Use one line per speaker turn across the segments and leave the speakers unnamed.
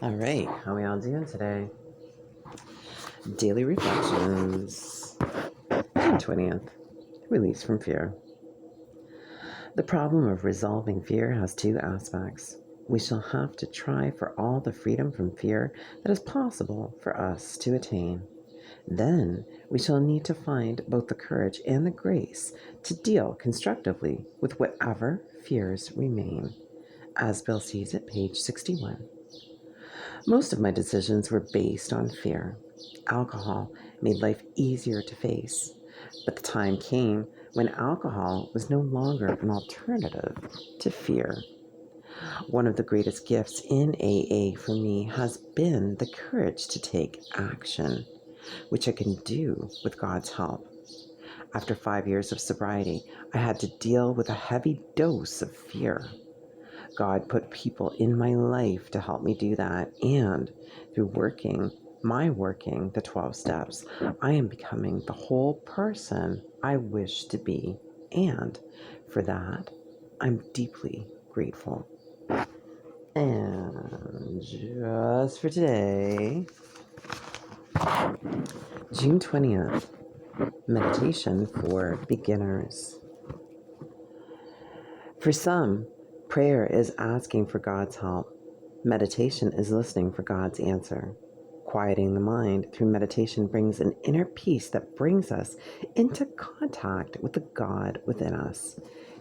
All right, how are we all doing today? Daily Reflections, June 20th, Release from Fear. The problem of resolving fear has two aspects. We shall have to try for all the freedom from fear that is possible for us to attain. Then we shall need to find both the courage and the grace to deal constructively with whatever fears remain. As Bill sees it, page 61. Most of my decisions were based on fear. Alcohol made life easier to face, but the time came when alcohol was no longer an alternative to fear. One of the greatest gifts in AA for me has been the courage to take action, which I can do with God's help. After 5 years of sobriety, I had to deal with a heavy dose of fear. God put people in my life to help me do that. And through working the 12 steps, I am becoming the whole person I wish to be. And for that, I'm deeply grateful. And just for today, June 20th, meditation for beginners. For some, prayer is asking for God's help. Meditation is listening for God's answer. Quieting the mind through meditation brings an inner peace that brings us into contact with the God within us.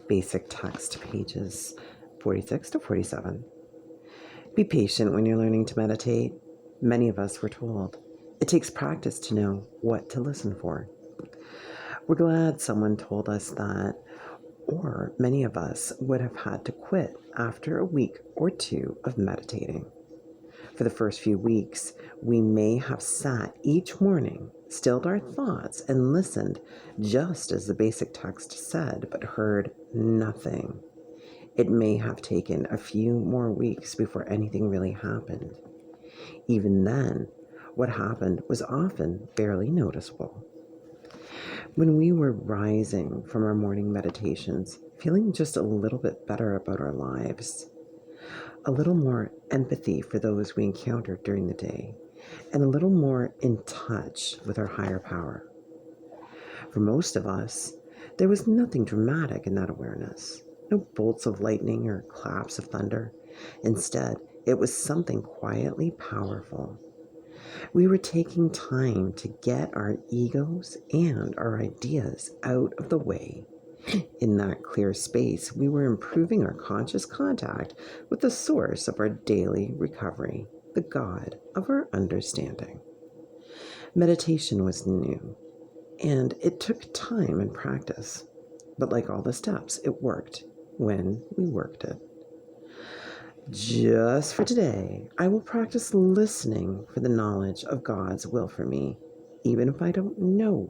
Basic text, pages 46 to 47. Be patient when you're learning to meditate. Many of us were told it takes practice to know what to listen for. We're glad someone told us that, or many of us would have had to quit after a week or two of meditating. For the first few weeks, we may have sat each morning, stilled our thoughts, and listened just as the basic text said, but heard nothing. It may have taken a few more weeks before anything really happened. Even then, what happened was often barely noticeable. When we were rising from our morning meditations, feeling just a little bit better about our lives, a little more empathy for those we encountered during the day, and a little more in touch with our higher power. For most of us, there was nothing dramatic in that awareness, no bolts of lightning or claps of thunder. Instead, it was something quietly powerful. We were taking time to get our egos and our ideas out of the way. In that clear space, we were improving our conscious contact with the source of our daily recovery, the God of our understanding. Meditation was new, and it took time and practice. But like all the steps, it worked when we worked it. Just for today, I will practice listening for the knowledge of God's will for me, even if I don't know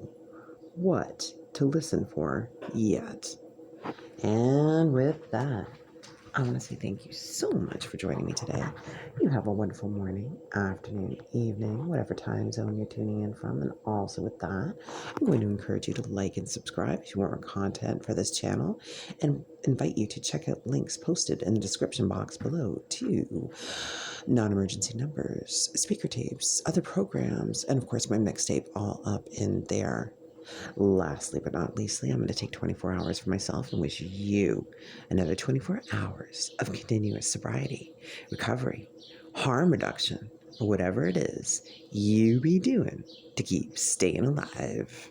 what to listen for yet. And with that, I want to say thank you so much for joining me today. You have a wonderful morning, afternoon, evening, whatever time zone you're tuning in from. And also with that, I'm going to encourage you to like and subscribe if you want more content for this channel, and invite you to check out links posted in the description box below to non-emergency numbers, speaker tapes, other programs, and of course my mixtape all up in there. Lastly but not leastly, I'm going to take 24 hours for myself and wish you another 24 hours of continuous sobriety, recovery, harm reduction, or whatever it is you be doing to keep staying alive.